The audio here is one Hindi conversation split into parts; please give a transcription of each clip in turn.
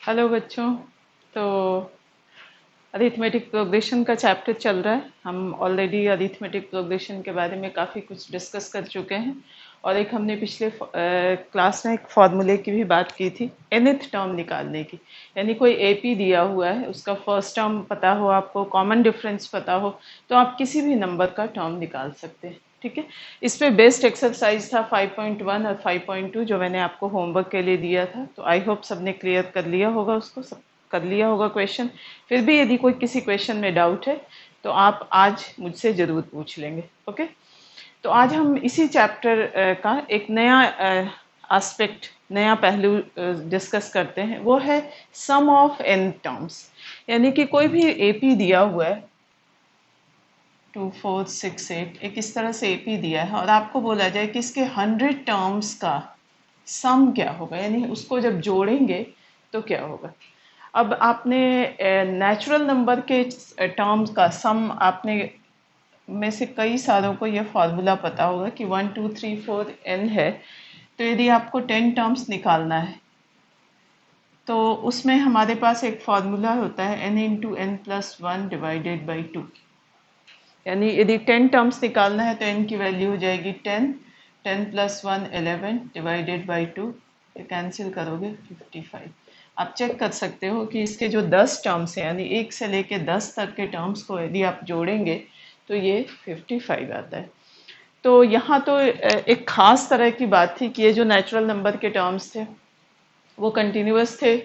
हेलो बच्चों। तो अरिथमेटिक प्रोग्रेशन का चैप्टर चल रहा है। हम ऑलरेडी अरिथमेटिक प्रोग्रेशन के बारे में काफ़ी कुछ डिस्कस कर चुके हैं और एक हमने पिछले क्लास में एक फार्मूले की भी बात की थी nth टर्म निकालने की। यानी कोई एपी दिया हुआ है, उसका फर्स्ट टर्म पता हो, आपको कॉमन डिफरेंस पता हो, तो आप किसी भी नंबर का टर्म निकाल सकते हैं। ठीक है, इस पे बेस्ट एक्सरसाइज था 5.1 और 5.2 जो मैंने आपको होमवर्क के लिए दिया था। तो आई होप सबने क्लियर कर लिया होगा, उसको सब कर लिया होगा क्वेश्चन। फिर भी यदि कोई किसी क्वेश्चन में डाउट है तो आप आज मुझसे ज़रूर पूछ लेंगे। ओके, तो आज हम इसी चैप्टर का एक नया एस्पेक्ट, नया पहलू डिस्कस करते हैं। वो है सम ऑफ एन टर्म्स। यानी कि कोई भी एपी दिया हुआ है 2468, एक इस तरह से एपी दिया है और आपको बोला जाए कि इसके 100 टर्म्स का सम क्या होगा, यानी उसको जब जोड़ेंगे तो क्या होगा। अब आपने नेचुरल नंबर के टर्म्स का सम, आपने में से कई सारों को यह फॉर्मूला पता होगा कि 1 2 3 4 n है। तो यदि आपको 10 टर्म्स निकालना है तो उसमें हमारे पास एक फॉर्मूला होता है n into n plus one divided by 2। यानी यदि 10 टर्म्स निकालना है तो n की वैल्यू हो जाएगी 10, 10 प्लस वन 11 डिवाइडेड बाई 2, ये कैंसिल करोगे 55। आप चेक कर सकते हो कि इसके जो 10 टर्म्स हैं, यानी 1 से लेके 10 तक के टर्म्स को यदि आप जोड़ेंगे तो ये 55 आता है। तो यहाँ तो एक खास तरह की बात थी कि ये जो नेचुरल नंबर के टर्म्स थे वो कंटिन्यूअस थे,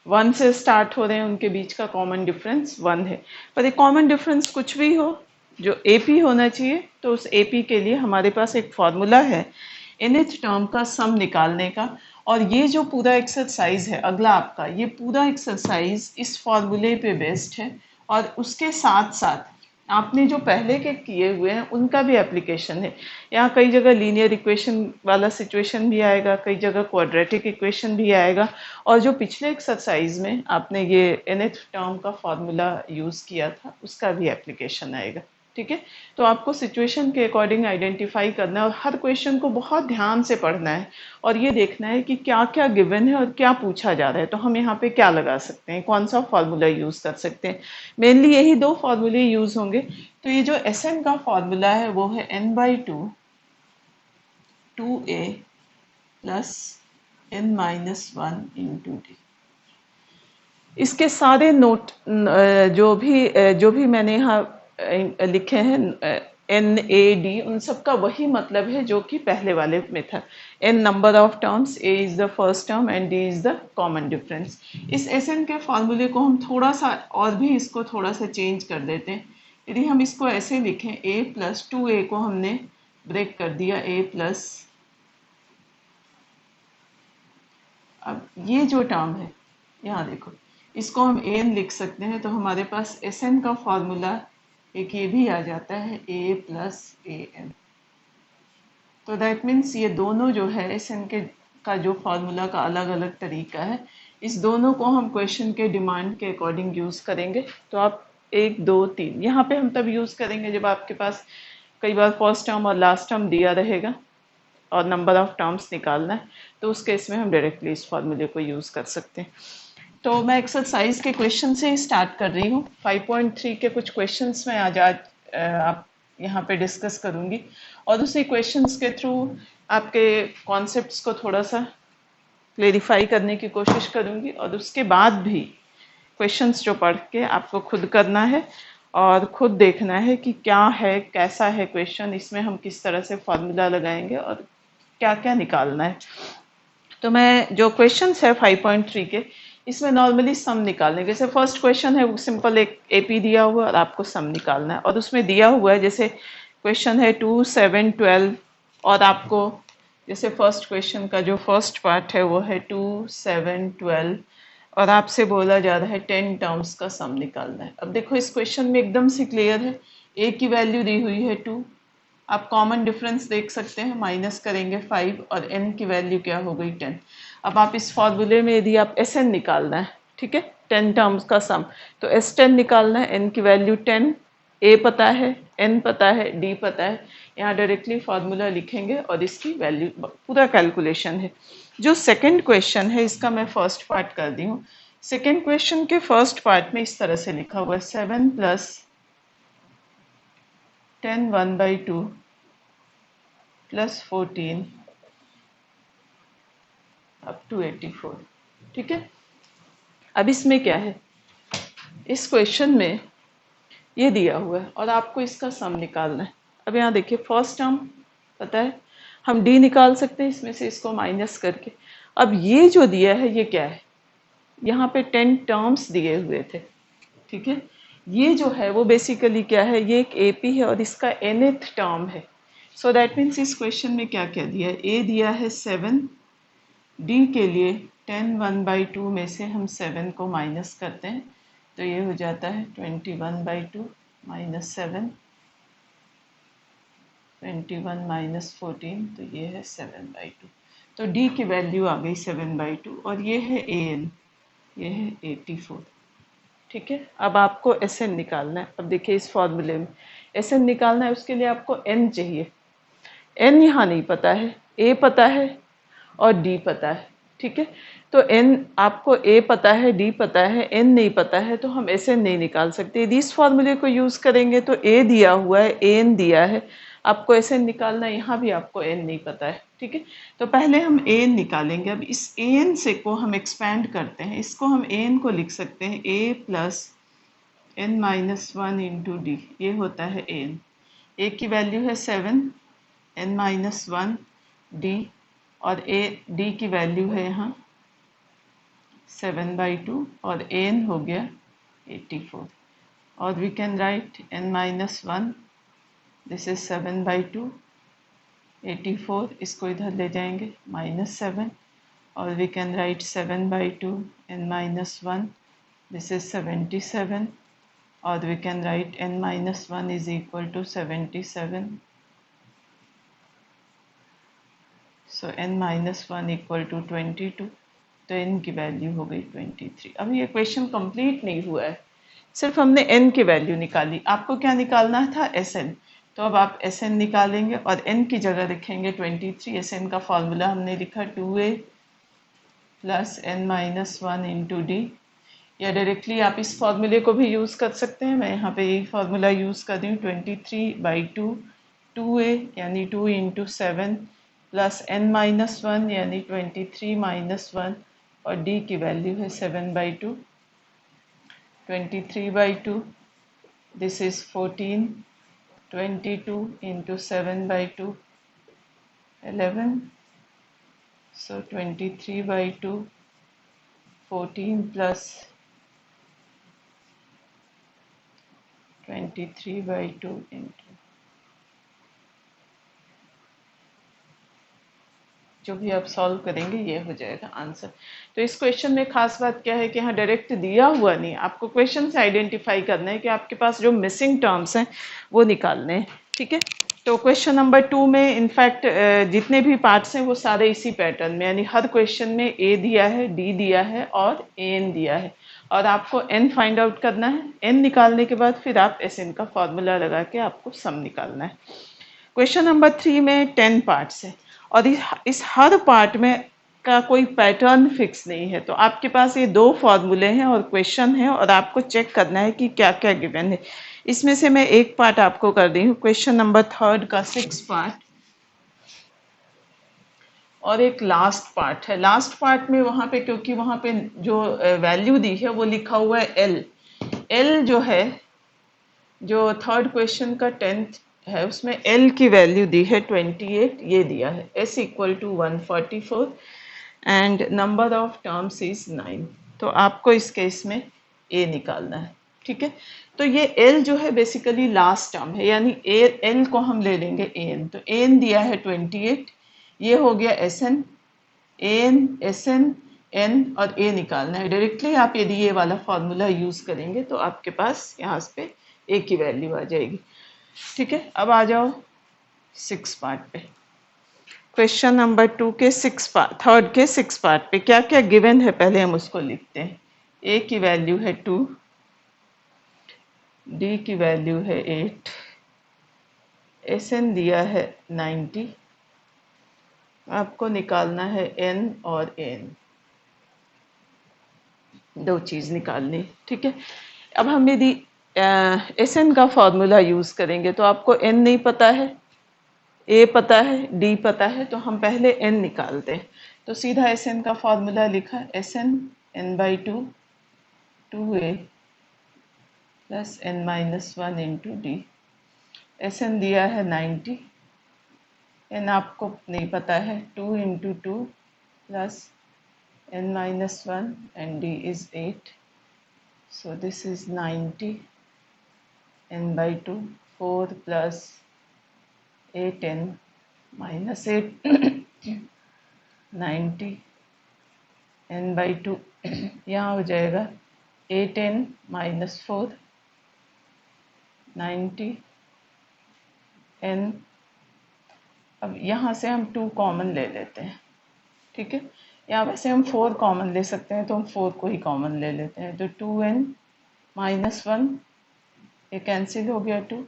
1 से स्टार्ट हो रहे हैं, उनके बीच का कॉमन डिफरेंस 1 है। पर ये कॉमन डिफरेंस कुछ भी हो, जो एपी होना चाहिए, तो उस एपी के लिए हमारे पास एक फॉर्मूला है nth टर्म का सम निकालने का। और ये जो पूरा एक्सरसाइज है अगला आपका, ये पूरा एक्सरसाइज इस फॉर्मूले पे बेस्ड है और उसके साथ साथ आपने जो पहले के किए हुए हैं उनका भी एप्लीकेशन है। यहाँ कई जगह लीनियर इक्वेशन वाला सिचुएशन भी आएगा, कई जगह क्वाड्रेटिक इक्वेशन भी आएगा, और जो पिछले एक्सरसाइज में आपने ये nth टर्म का फॉर्मूला यूज़ किया था उसका भी एप्लीकेशन आएगा। ठीक है, तो आपको सिचुएशन के अकॉर्डिंग आइडेंटिफाई करना है और हर क्वेश्चन को बहुत ध्यान से पढ़ना है और ये देखना है कि क्या क्या गिवन है और क्या पूछा जा रहा है, तो हम यहाँ पे क्या लगा सकते हैं, कौन सा फॉर्मूला यूज़ कर सकते हैं। मेनली यही दो फॉर्मूले यूज़ होंगे। तो ये जो एस एन का फॉर्मूला है वो है n/2 2a plus n-1 into D. इसके सारे नोट जो भी मैंने यहाँ लिखे हैं n a d, उन सब का वही मतलब है जो कि पहले वाले में था। n number of terms, a is the first term and d is the common difference. इस एस एन के फॉर्मूले को हम थोड़ा सा और भी इसको थोड़ा सा चेंज कर देते हैं। यदि हम इसको ऐसे लिखें, a प्लस 2a को हमने ब्रेक कर दिया a प्लस, अब ये जो टर्म है यहाँ देखो, इसको हम an लिख सकते हैं। तो हमारे पास एस एन का फॉर्मूला एक ये भी आ जाता है a प्लस ए एन। तो दैट मीन्स ये दोनों जो है एस एन के का जो फॉर्मूला का अलग अलग तरीका है, इस दोनों को हम क्वेश्चन के डिमांड के अकॉर्डिंग यूज़ करेंगे। तो आप 1 2 3 यहाँ पे हम तब यूज़ करेंगे जब आपके पास कई बार फर्स्ट टर्म और लास्ट टर्म दिया रहेगा और नंबर ऑफ टर्म्स निकालना है, तो उस केस में हम डायरेक्टली इस फॉर्मूले को यूज़ कर सकते हैं। तो मैं एक्सरसाइज के क्वेश्चन से ही स्टार्ट कर रही हूँ। 5.3 के कुछ क्वेश्चंस मैं आज आप यहाँ पे डिस्कस करूँगी और उसी क्वेश्चंस के थ्रू आपके कॉन्सेप्ट्स को थोड़ा सा क्लेरिफाई करने की कोशिश करूँगी और उसके बाद भी क्वेश्चंस जो पढ़ के आपको खुद करना है और खुद देखना है कि क्या है, कैसा है क्वेश्चन, इसमें हम किस तरह से फॉर्मूला लगाएंगे और क्या क्या निकालना है। तो मैं जो क्वेश्चंस है 5.3 के, इसमें नॉर्मली सम निकालने, जैसे फर्स्ट क्वेश्चन है वो सिंपल एक एपी दिया हुआ और आपको सम निकालना है और उसमें दिया हुआ है, जैसे क्वेश्चन है 2 7 12 और आपको जैसे फर्स्ट क्वेश्चन का जो फर्स्ट पार्ट है वो है 2 7 12 और आपसे बोला जा रहा है 10 टर्म्स का सम निकालना है। अब देखो इस क्वेश्चन में एकदम से क्लियर है, ए की वैल्यू दी हुई है 2, आप कॉमन डिफरेंस देख सकते हैं, माइनस करेंगे 5 और n की वैल्यू क्या हो गई 10। अब आप इस फॉर्मूले में यदि आप एस एन निकालना है, ठीक है, 10 टर्म्स का सम, तो एस 10 निकालना है, n की वैल्यू 10, a पता है, n पता है, d पता है, यहाँ डायरेक्टली फार्मूला लिखेंगे और इसकी वैल्यू पूरा कैलकुलेशन है। जो सेकंड क्वेश्चन है इसका मैं फर्स्ट पार्ट कर दी हूँ। सेकेंड क्वेश्चन के फर्स्ट पार्ट में इस तरह से लिखा हुआ है 7 प्लस 10 1/2 प्लस 14 अप टू 84। ठीक है, अब इसमें क्या है, इस क्वेश्चन में ये दिया हुआ है और आपको इसका सम निकालना है। अब यहाँ देखिए फर्स्ट टर्म पता है, हम डी निकाल सकते हैं इसमें से इसको माइनस करके। अब ये जो दिया है ये क्या है, यहाँ पे 10 टर्म्स दिए हुए थे। ठीक है, ये जो है वो बेसिकली क्या है, ये एक एपी है और इसका nth टर्म है। सो दैट मीन्स इस क्वेश्चन में क्या क्या दिया है, ए दिया है 7, डी के लिए 10 1/2 में से हम 7 को माइनस करते हैं तो ये हो जाता है 21/2 माइनस 7, 21 माइनस 14 तो ये है 7/2। तो डी की वैल्यू आ गई 7/2 और ये है एन, ये है 84। ठीक है, अब आपको एस एन निकालना है। अब देखिए इस फॉर्मूले में एस एन निकालना है, उसके लिए आपको एन चाहिए। एन यहाँ नहीं पता है, ए पता है और डी पता है। ठीक है, तो एन आपको ए पता है, डी पता है, एन नहीं पता है, तो हम एस एन नहीं निकाल सकते। यदि इस फॉर्मूले को यूज करेंगे तो ए दिया हुआ है, एन दिया है, आपको एस एन निकालना है, यहाँ भी आपको एन नहीं पता है। ठीक है, तो पहले हम ए एन निकालेंगे। अब इस ए एन से को हम एक्सपैंड करते हैं, इसको हम ए एन को लिख सकते हैं A plus N minus 1 into D, ये होता है ए एन। ए की वैल्यू है 7, एन माइनस 1 डी, और ए डी की वैल्यू है यहाँ 7/2 और एन हो गया 84। और we can write n minus 1, this is 7/2, 84 इसको इधर ले जाएंगे -7, और we can write 7/2 n minus 1, this is 77, और we can write n minus 1 is equal to 77। So n minus 1 equal to 22, तो n की वैल्यू हो गई 23। अब ये क्वेश्चन कंप्लीट नहीं हुआ है, सिर्फ हमने n की वैल्यू निकाली। आपको क्या निकालना था, Sn। तो अब आप Sn निकालेंगे और n की जगह लिखेंगे 23। Sn का फॉर्मूला हमने लिखा 2a plus n minus 1 into D, या डायरेक्टली आप इस फॉर्मूले को भी यूज़ कर सकते हैं। मैं यहाँ पे यही फार्मूला यूज़ कर रही हूँ, 23/2 2a यानी 2 इंटू 7 प्लस n माइनस 1 यानी 23 माइनस 1, और d की वैल्यू है 7/2, 23/2, this is 14, 22 into 7/2 11, so 23/2 14 plus 23/2 into जो भी आप सॉल्व करेंगे ये हो जाएगा आंसर। तो इस क्वेश्चन में खास बात क्या है कि यहाँ डायरेक्ट दिया हुआ नहीं, आपको क्वेश्चन से आइडेंटिफाई करना है कि आपके पास जो मिसिंग टर्म्स हैं वो निकालने हैं। ठीक है, तो क्वेश्चन नंबर 2 में इनफैक्ट जितने भी पार्ट्स हैं वो सारे इसी पैटर्न में, यानी हर क्वेश्चन में ए दिया है, डी दिया है और एन दिया है, और आपको एन फाइंड आउट करना है। एन निकालने के बाद फिर आप एस एन का फॉर्मूला लगा के आपको सम निकालना है। क्वेश्चन नंबर 3 में 10 पार्ट्स है और इस हर पार्ट में का कोई पैटर्न फिक्स नहीं है। तो आपके पास ये 2 फॉर्मूले हैं और क्वेश्चन है, और आपको चेक करना है कि क्या क्या गिवन है। इसमें से मैं एक पार्ट आपको कर दी हूँ, क्वेश्चन नंबर 3 का 6 पार्ट, और एक लास्ट पार्ट है। लास्ट पार्ट में वहाँ पे, क्योंकि वहाँ पे जो वैल्यू दी है वो लिखा हुआ है एल। एल जो है, जो थर्ड क्वेश्चन का 10th है उसमें एल की वैल्यू दी है 28, ये दिया है S equal to 144 and number of terms is 9। तो आपको इस केस में ए निकालना है। ठीक है, तो ये एल जो है बेसिकली लास्ट टर्म है, यानी एल को हम ले लेंगे एन। तो एन दिया है 28, ये हो गया S n, n S n n और ए निकालना है। डायरेक्टली आप यदि ये वाला फॉर्मूला यूज करेंगे तो आपके पास यहाँ पे ए की वैल्यू आ जाएगी। ठीक है, अब आ जाओ 6 पार्ट पे। क्वेश्चन नंबर 2 के 6 पार्ट, थर्ड के 6 पार्ट पे क्या क्या गिवन है पहले हम उसको लिखते हैं। ए की वैल्यू है 2, डी की वैल्यू है 8, एस एन दिया है 90, आपको निकालना है एन और एन। दो चीज़ निकालनी, ठीक है। अब हम यदि एस एन का फॉर्मूला यूज़ करेंगे तो आपको एन नहीं पता है, ए पता है, डी पता है, तो हम पहले एन निकालते हैं। तो सीधा एस एन का फॉर्मूला लिखा, S n n by two, two a plus N minus one into d. S n दिया है 90, एन आपको नहीं पता है, two into two plus N minus one and d is 8, so this is 90 n by 2, 4 plus 8n minus 8 90 n by 2 यहाँ हो जाएगा 8n minus 4 90 n। अब यहाँ से हम 2 कॉमन ले लेते हैं, ठीक है। यहाँ वैसे हम 4 कॉमन ले सकते हैं तो हम 4 को ही कॉमन ले लेते हैं, तो 2n माइनस 1, ये कैंसिल हो गया 2,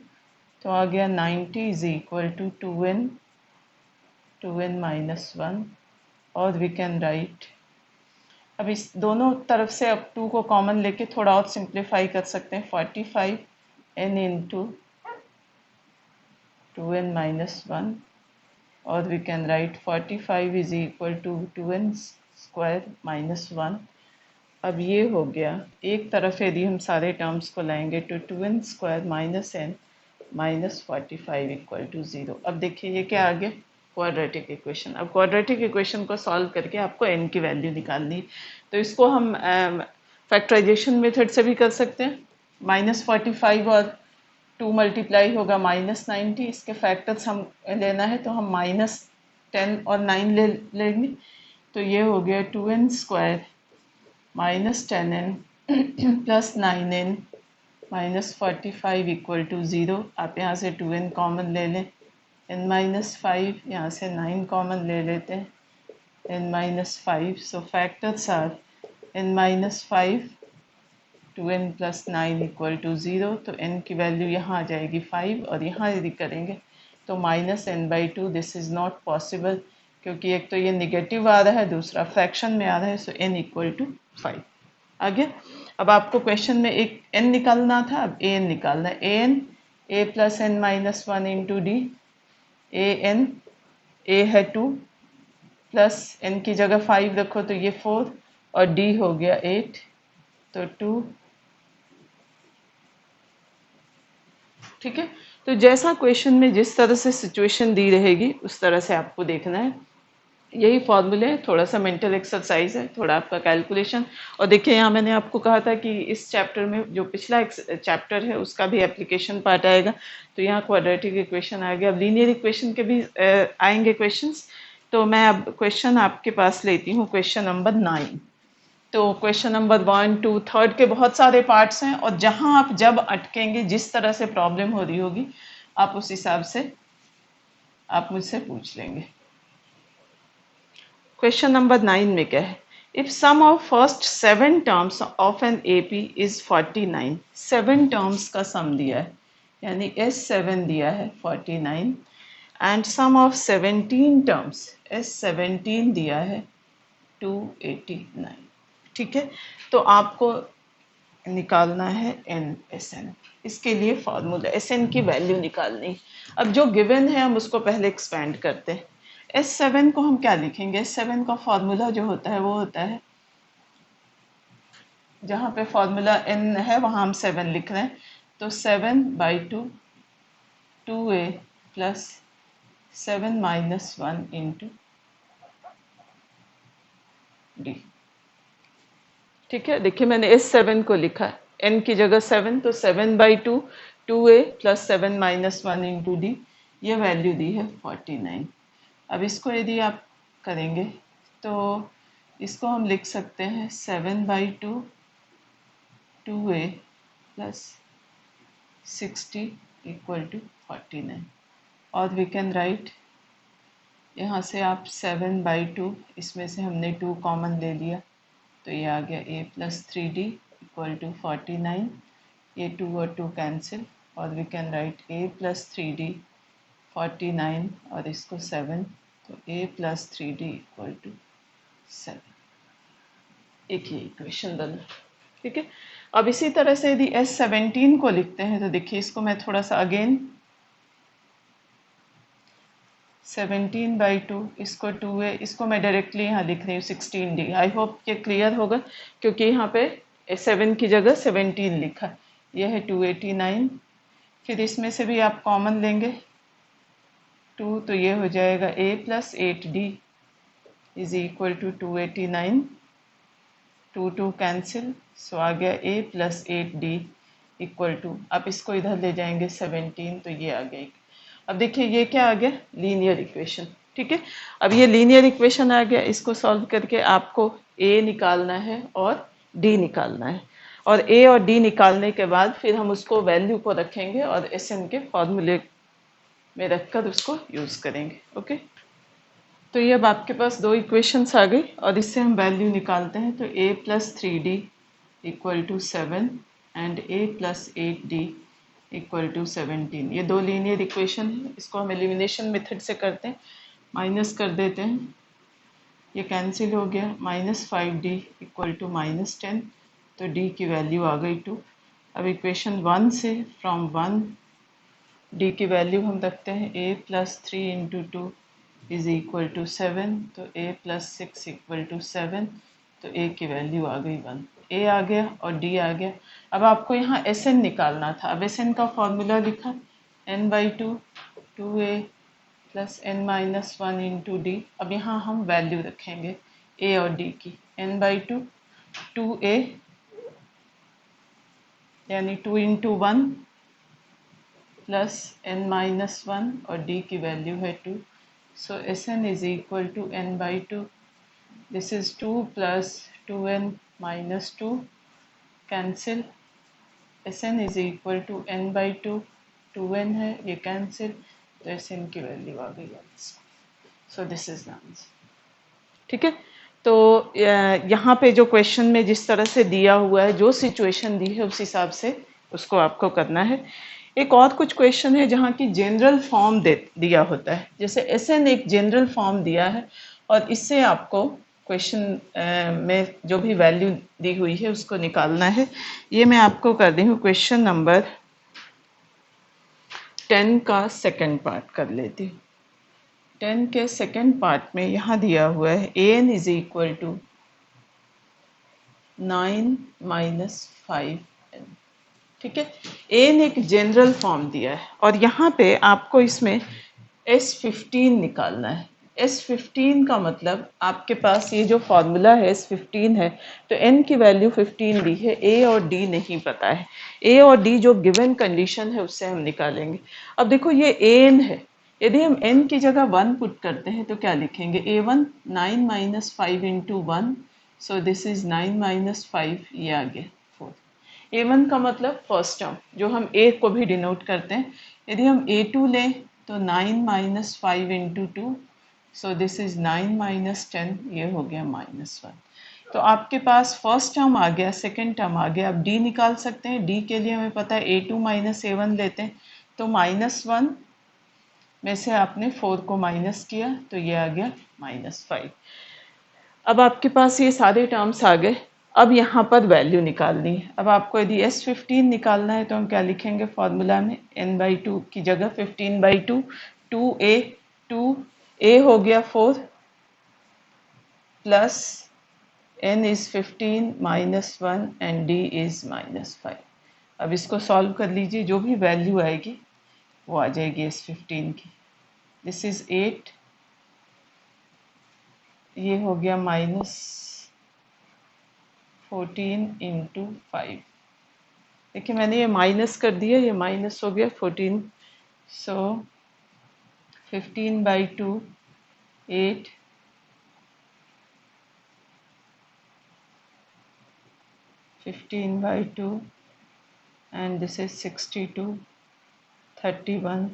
तो आ गया 90 is equal to 2n minus 1, और वी कैन राइट, अब इस दोनों तरफ से अब 2 को कॉमन लेके थोड़ा और सिंप्लीफाई कर सकते हैं, 45n इंटू 2n माइनस 1, और we can write 45 is equal to 2n square minus 1। अब ये हो गया, एक तरफ यदि हम सारे टर्म्स को लाएंगे तो 2n square minus n minus 45 equal to 0। अब देखिए ये क्या आ गया, क्वाड्रेटिक इक्वेशन। अब क्वाड्रेटिक इक्वेशन को सॉल्व करके आपको n की वैल्यू निकालनी, तो इसको हम फैक्टराइजेशन मेथड से भी कर सकते हैं। माइनस 45 और 2 मल्टीप्लाई होगा माइनस 90, इसके फैक्टर्स हम लेना है तो हम माइनस 10 और 9 ले लेंगे, तो ये हो गया 2n square minus 10n plus 9n minus 45 equal to 0। आप यहाँ से 2n कॉमन ले लें, n माइनस 5, यहाँ से 9 कॉमन ले लेते हैं, n minus 5, so factors are n minus 5, 2n plus 9 equal to 0, तो n की वैल्यू यहाँ आ जाएगी 5, और यहाँ यदि करेंगे तो minus n by 2, this is not possible, क्योंकि एक तो ये निगेटिव आ रहा है, दूसरा फ्रैक्शन में आ रहा है, सो n इक्वल टू 5 आ गया। अब आपको क्वेश्चन में एक n निकालना था, अब an निकालना है, an a plus N minus 1 into d, an a है 2 प्लस n की जगह 5 रखो तो ये 4, और d हो गया 8, तो 2, ठीक है। तो जैसा क्वेश्चन में जिस तरह से सिचुएशन दी रहेगी उस तरह से आपको देखना है, यही फॉर्मूले है, थोड़ा सा मेंटल एक्सरसाइज है, थोड़ा आपका कैलकुलेशन। और देखिए यहाँ मैंने आपको कहा था कि इस चैप्टर में जो पिछला चैप्टर है उसका भी एप्लीकेशन पार्ट आएगा, तो यहाँ क्वाड्रेटिक इक्वेशन आ गया। अब लीनियर इक्वेशन के भी आएंगे क्वेश्चंस, तो मैं अब क्वेश्चन आपके पास लेती हूँ, क्वेश्चन नंबर 9। तो क्वेश्चन नंबर 1, 2, 3 के बहुत सारे पार्ट्स हैं, और जहाँ आप जब अटकेंगे, जिस तरह से प्रॉब्लम हो रही होगी, आप उस हिसाब से आप मुझसे पूछ लेंगे। क्वेश्चन नंबर 9 में क्या है, if sum of first 7 terms of an AP is 49, 7 terms का सम दिया है, यानी S7 दिया है 49, and some of 17 terms, S17 दिया है 289, ठीक है। तो आपको निकालना है NSN, इसके लिए फॉर्मूला SN की वैल्यू निकालनी। अब जो गिवन है हम उसको पहले एक्सपेंड करते हैं। S7 को हम क्या लिखेंगे, S7 का फॉर्मूला जो होता है वो होता है, जहाँ पे फॉर्मूला N है वहाँ हम 7 लिख रहे हैं, तो 7 by 2, 2a plus 7 minus 1 into D, ठीक है। देखिए मैंने S7 को लिखा है, n की जगह 7, तो 7 by 2, 2a plus 7 minus 1 into D, ये वैल्यू दी है 49। अब इसको यदि आप करेंगे तो इसको हम लिख सकते हैं 7 by 2, 2a plus 60 equal to 49, और वी कैन राइट, यहाँ से आप 7 बाई 2, इसमें से हमने 2 कॉमन ले लिया, तो ये आ गया a plus 3d equal to 49, ये 2 और 2 कैंसिल, और we can write a plus 3d 49, और इसको 7, तो a plus 3d equal to 7। एक ही इक्वेशन डालना, ठीक है। अब इसी तरह से यदि S17 को लिखते हैं तो देखिए इसको मैं थोड़ा सा अगेन 17/2, इसको 2a, इसको मैं डायरेक्टली यहाँ लिख रही हूँ 16d। आई होप ये क्लियर होगा क्योंकि यहाँ पे 7 की जगह 17 लिखा, यह है 289। फिर इसमें से भी आप कॉमन लेंगे 2, तो ये हो जाएगा a + 8d is equal to 289, 2 cancel, so आ गया a + 8d इक्वल टू, आप इसको इधर ले जाएंगे 17, तो ये आ गया। अब देखिए ये क्या आ गया, लीनियर इक्वेशन, ठीक है। अब ये लीनियर इक्वेशन आ गया, इसको सॉल्व करके आपको a निकालना है और d निकालना है, और a और d निकालने के बाद फिर हम उसको वैल्यू को रखेंगे और SN के फॉर्मूले में रखकर उसको यूज करेंगे, ओके। तो ये अब आपके पास दो इक्वेशंस आ गई और इससे हम वैल्यू निकालते हैं। तो a + 3d equal to 7 and a + 8d equal to 17। ये दो लीनियर इक्वेशन है, इसको हम एलिमिनेशन मेथड से करते हैं, माइनस कर देते हैं, ये कैंसिल हो गया, -5d इक्वल टू -10, तो d की वैल्यू आ गई 2। अब इक्वेशन 1 से फ्रॉम 1 d की वैल्यू हम रखते हैं, a + 3 × 2 इज इक्वल टू 7, तो a + 6 इक्वल टू 7, तो a की वैल्यू आ गई 1, a आ गया और d आ गया। अब आपको यहाँ SN निकालना था, अब SN का फॉर्मूला लिखा n/2 2a + n-1 × d। अब यहाँ हम वैल्यू रखेंगे a और d की, n/2 2a यानी 2 × 1 + n-1 और d की वैल्यू है 2। So Sn is equal to n/2. This is 2 + 2n - 2 cancel. Sn is equal to n/2, 2n है, ये cancel, तो Sn की वैल्यू आ गई। So this is the answer, ठीक है। तो यहाँ पे जो क्वेश्चन में जिस तरह से दिया हुआ है, जो सिचुएशन दी है उस हिसाब से उसको आपको करना है। एक और कुछ क्वेश्चन है जहाँ की जनरल फॉर्म दिया होता है, जैसे SN एक जनरल फॉर्म दिया है और इससे आपको क्वेश्चन में जो भी वैल्यू दी हुई है उसको निकालना है। ये मैं आपको कर दी हूँ, क्वेश्चन नंबर 10 का सेकंड पार्ट कर लेती हूँ। 10 के सेकंड पार्ट में यहाँ दिया हुआ है an is equal to 9 - 5n, ठीक है। an एक जनरल फॉर्म दिया है और यहाँ पे आपको इसमें S15 निकालना है। S15 का मतलब आपके पास ये जो फॉर्मूला है S15 है, तो n की वैल्यू 15 दी है, a और d नहीं पता है, a और d जो गिवन कंडीशन है उससे हम निकालेंगे। अब देखो ये an है, यदि हम n की जगह 1 पुट करते हैं तो क्या लिखेंगे, a1 9 - 5 × 1, सो दिस इज 9 - 5, ये आ गया 4। a1 का मतलब फर्स्ट टर्म जो हम a को भी डिनोट करते हैं, यदि हम a2 लें तो 9 - 5 × 2, सो दिस इज 9 - 10, ये हो गया -1। तो आपके पास फर्स्ट टर्म आ गया, सेकंड टर्म आ गया। अब d निकाल सकते हैं, d के लिए हमें पता है a2 - a1 लेते हैं, तो -1 में से आपने 4 को माइनस किया तो ये आ गया -5। अब आपके पास ये सारे टर्म्स आ गए, अब यहाँ पर वैल्यू निकालनी है। अब आपको यदि S15 निकालना है तो हम क्या लिखेंगे फॉर्मूला में, n/2 की जगह 15/2, 2a, 2a हो गया 4 plus n is 15 -1 and d is -5। अब इसको सॉल्व कर लीजिए, जो भी वैल्यू आएगी वो आ जाएगी S15 की। दिस इज 8, ये हो गया -14 × 5। देखिए मैंने ये माइनस कर दिया, ये माइनस हो गया 14, सो 15/2 8, 15/2 एंड दिस इज 62, 31,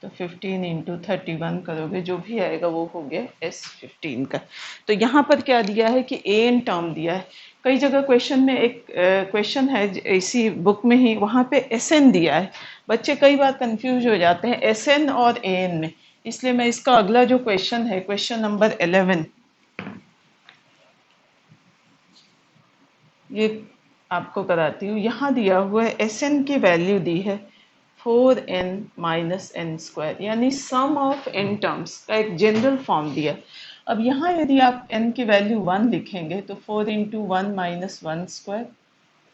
तो 15 × 31 करोगे, जो भी आएगा वो हो गया S15 का। तो यहाँ पर क्या दिया है कि an टर्म दिया है। कई जगह क्वेश्चन में एक क्वेश्चन है इसी बुक में ही, वहाँ पे SN दिया है, बच्चे कई बार कंफ्यूज हो जाते हैं SN और an में, इसलिए मैं इसका अगला जो क्वेश्चन है, क्वेश्चन नंबर 11, ये आपको कराती हूँ। यहाँ दिया हुआ है एस एन की वैल्यू दी है 4n माइनस एन स्क्वायर, यानी सम ऑफ n टर्म्स का एक जनरल फॉर्म दिया। अब यहाँ यदि आप n की वैल्यू 1 लिखेंगे तो 4 into one minus one square,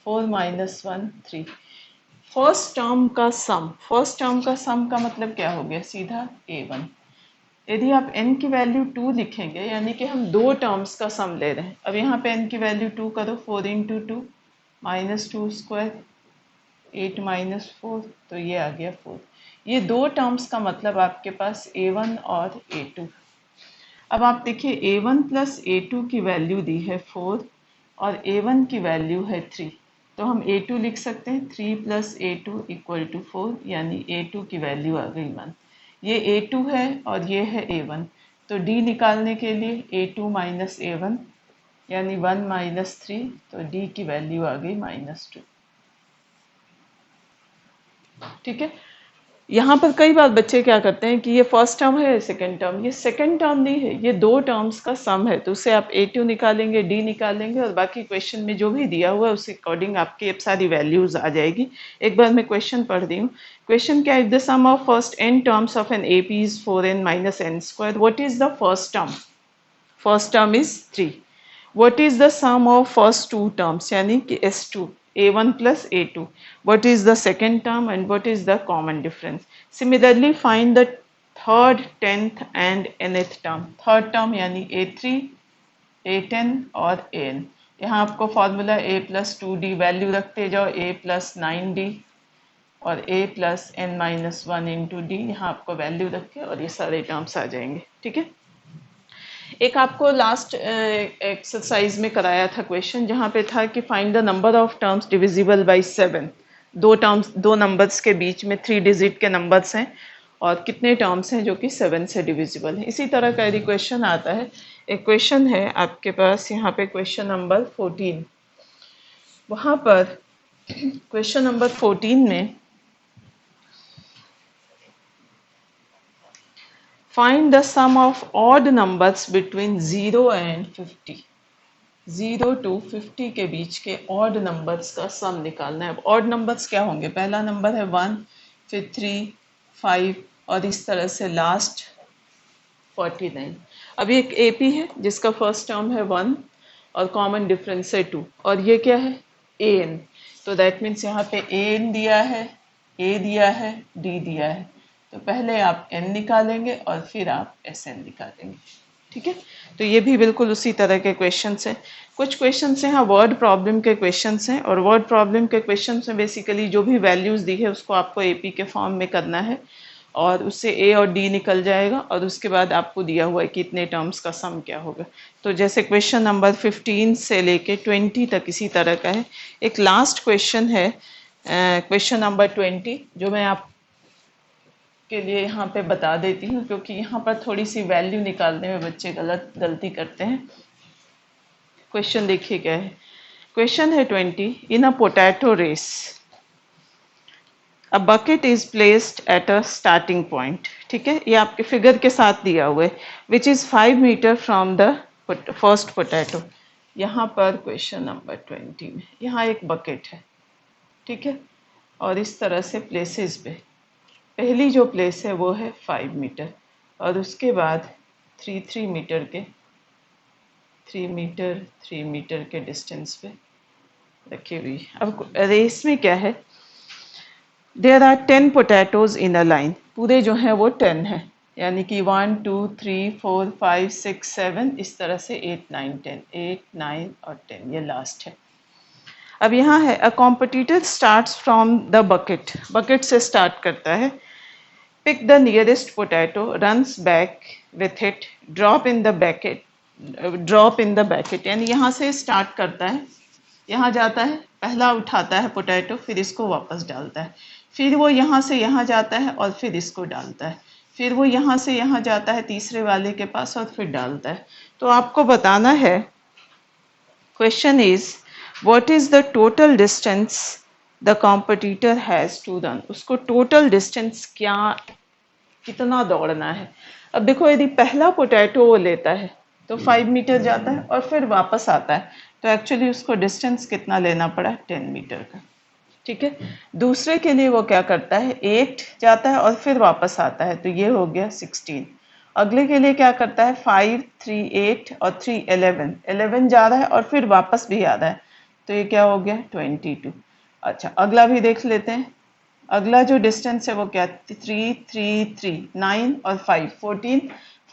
4 minus one 3। First term का सम, फर्स्ट टर्म का सम का मतलब क्या हो गया, सीधा a1। यदि आप n की वैल्यू 2 लिखेंगे, यानी कि हम दो टर्म्स का सम ले रहे हैं। अब यहाँ पे n की वैल्यू 2 करो, 4 into two minus two square, 8 minus 4, तो ये आ गया 4। ये दो टर्म्स का मतलब आपके पास a1 और a2। अब आप देखिए a1 प्लस a2 की वैल्यू दी है 4 और a1 की वैल्यू है 3, तो हम a2 लिख सकते हैं 3 प्लस a2 इक्वल टू 4, यानी a2 की वैल्यू आ गई 1। ये a2 है और ये है a1, तो d निकालने के लिए a2 माइनस a1 यानी 1 माइनस 3, तो d की वैल्यू आ गई -2। ठीक है। यहाँ पर कई बार बच्चे क्या करते हैं कि ये फर्स्ट टर्म है सेकंड टर्म, ये सेकंड टर्म नहीं है, ये दो टर्म्स का सम है, तो उससे आप a2 निकालेंगे, d निकालेंगे और बाकी क्वेश्चन में जो भी दिया हुआ है उसके अकॉर्डिंग आपकी अब सारी वैल्यूज आ जाएगी। एक बार मैं क्वेश्चन पढ़ रही हूँ। क्वेश्चन क्या है, the sum of first n terms of an AP is 4n minus n square, what is the first term? First term is 3। What is the sum of first two terms, यानी कि S2, A1 plus A2? What is the second term and what is the common difference? Similarly, find the third, 10th and nth term. Third term यानी A3, A10 और AN। यहाँ आपको formula A plus 2D value रखते जाओ, A plus 9D और A plus n minus 1 into D, यहाँ आपको वैल्यू रख के और ये सारे टर्म्स आ जाएंगे। ठीक है। एक आपको लास्ट एक्सरसाइज में कराया था क्वेश्चन, जहाँ पे था कि find the number of terms divisible by 7। दो टर्म्स, दो नंबर्स के बीच में 3 डिजिट के नंबर्स हैं और कितने टर्म्स हैं जो कि 7 से डिविजिबल हैं। इसी तरह का यदि क्वेश्चन आता है, एक क्वेश्चन है आपके पास यहाँ पे क्वेश्चन नंबर 14। वहाँ पर क्वेश्चन नंबर 14 में find the sum of odd numbers between 0 and 50। 0 to 50 के बीच के ऑड नंबर्स का सम निकालना है। अब ऑड नंबर्स क्या होंगे, पहला नंबर है 1, फिर 3, 5 और इस तरह से लास्ट 49। अब ये एक AP है जिसका फर्स्ट टर्म है 1 और कॉमन डिफरेंस है 2, और ये क्या है AN, तो दैट मीन्स यहाँ पे AN दिया है, A दिया है, D दिया है, तो पहले आप N निकालेंगे और फिर आप SN निकालेंगे। ठीक है। तो ये भी बिल्कुल उसी तरह के क्वेश्चंस हैं। कुछ क्वेश्चंस हैं यहाँ वर्ड प्रॉब्लम के क्वेश्चंस हैं, और वर्ड प्रॉब्लम के क्वेश्चंस में बेसिकली जो भी वैल्यूज़ दी है उसको आपको AP के फॉर्म में करना है और उससे A और D निकल जाएगा, और उसके बाद आपको दिया हुआ है कि इतने टर्म्स का सम क्या होगा। तो जैसे क्वेश्चन नंबर 15 से लेके 20 तक इसी तरह का है। एक लास्ट क्वेश्चन है क्वेश्चन नंबर 20, जो मैं आप के लिए यहाँ पे बता देती हूँ, क्योंकि यहाँ पर थोड़ी सी वैल्यू निकालने में बच्चे गलती करते हैं। क्वेश्चन देखिए क्या है। क्वेश्चन है 20, in a potato race a bucket is placed at a starting point. ठीक है, ये आपके फिगर के साथ दिया हुआ है, which is 5 metre from the first potato. यहाँ पर क्वेश्चन नंबर 20 में यहाँ एक बकेट है, ठीक है, और इस तरह से प्लेसेस पे पहली जो प्लेस है वो है 5 मीटर, और उसके बाद 3 मीटर के 3 मीटर के डिस्टेंस पे रखी हुई। अब रेस में क्या है, there are 10 potatoes in a line, पूरे जो हैं वो 10 हैं, यानी कि 1 2 3 4 5 6 7 इस तरह से 8 9 10, 8 9 और 10 ये लास्ट है। अब यहाँ है a competitor starts from the bucket, bucket से स्टार्ट करता है, pick the nearest potato, runs back with it, drop in the bucket, यानी यहाँ से स्टार्ट करता है, यहाँ जाता है, पहला उठाता है पोटैटो, फिर इसको वापस डालता है, फिर वो यहाँ से यहाँ जाता है और फिर इसको डालता है, फिर वो यहाँ से यहाँ जाता है तीसरे वाले के पास और फिर डालता है। तो आपको बताना है, question is what is the total distance the competitor has to run, उसको टोटल डिस्टेंस कितना दौड़ना है। अब देखो यदि पहला पोटैटो वो लेता है तो 5 मीटर जाता है और फिर वापस आता है, तो एक्चुअली उसको डिस्टेंस कितना लेना पड़ा, 10 मीटर का। ठीक है, दूसरे के लिए वो क्या करता है, 8 जाता है और फिर वापस आता है, तो ये हो गया 16। अगले के लिए क्या करता है, 5 3 8 और 3 11, 11 जा रहा है और फिर वापस भी आ रहा है, तो ये क्या हो गया 22। अच्छा, अगला भी देख लेते हैं। अगला जो डिस्टेंस है वो क्या, 3 3 3 9 और 5 14,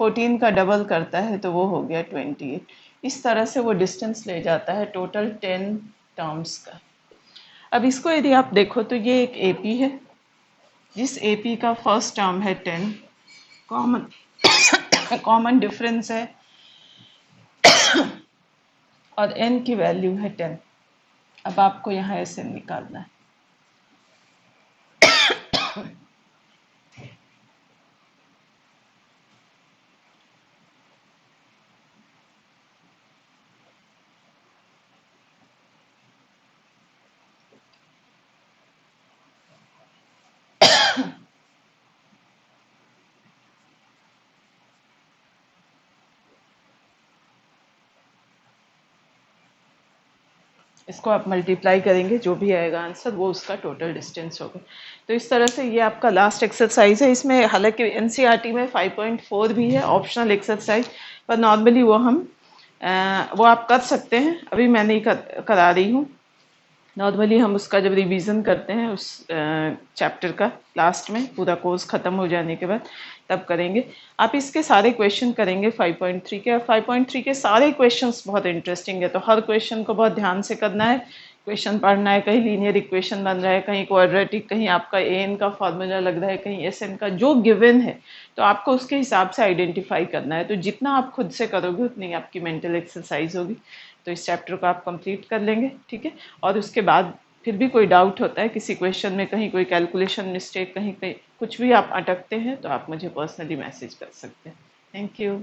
14 का डबल करता है तो वो हो गया 28। इस तरह से वो डिस्टेंस ले जाता है टोटल 10 टर्म्स का। अब इसको यदि आप देखो तो ये एक एपी है, जिस एपी का फर्स्ट टर्म है 10, कॉमन कॉमन डिफरेंस है और n की वैल्यू है 10। अब आपको यहाँ ऐसे निकालना है। इसको आप मल्टीप्लाई करेंगे, जो भी आएगा आंसर वो उसका टोटल डिस्टेंस होगा। तो इस तरह से ये आपका लास्ट एक्सरसाइज है। इसमें हालांकि एनसीईआरटी में 5.4 भी है ऑप्शनल एक्सरसाइज, पर नॉर्मली वो हम वो आप कर सकते हैं, अभी मैं नहीं करा रही हूँ। नॉर्मली हम उसका जब रिवीजन करते हैं उस चैप्टर का लास्ट में, पूरा कोर्स ख़त्म हो जाने के बाद तब करेंगे। आप इसके सारे क्वेश्चन करेंगे 5.3 के, और 5.3 के सारे क्वेश्चंस बहुत इंटरेस्टिंग है, तो हर क्वेश्चन को बहुत ध्यान से करना है। क्वेश्चन पढ़ना है, कहीं लीनियर इक्वेशन बन रहा है, कहीं क्वाड्रेटिक, कहीं आपका एन का फार्मूला लग रहा है, कहीं एस एन का, जो गिवन है तो आपको उसके हिसाब से आइडेंटिफाई करना है। तो जितना आप खुद से करोगे उतनी आपकी मेंटल एक्सरसाइज होगी। तो इस चैप्टर को आप कंप्लीट कर लेंगे, ठीक है। और उसके बाद फिर भी कोई डाउट होता है किसी क्वेश्चन में, कहीं कोई कैलकुलेशन मिस्टेक, कहीं कहीं कुछ भी आप अटकते हैं, तो आप मुझे पर्सनली मैसेज कर सकते हैं। Thank you.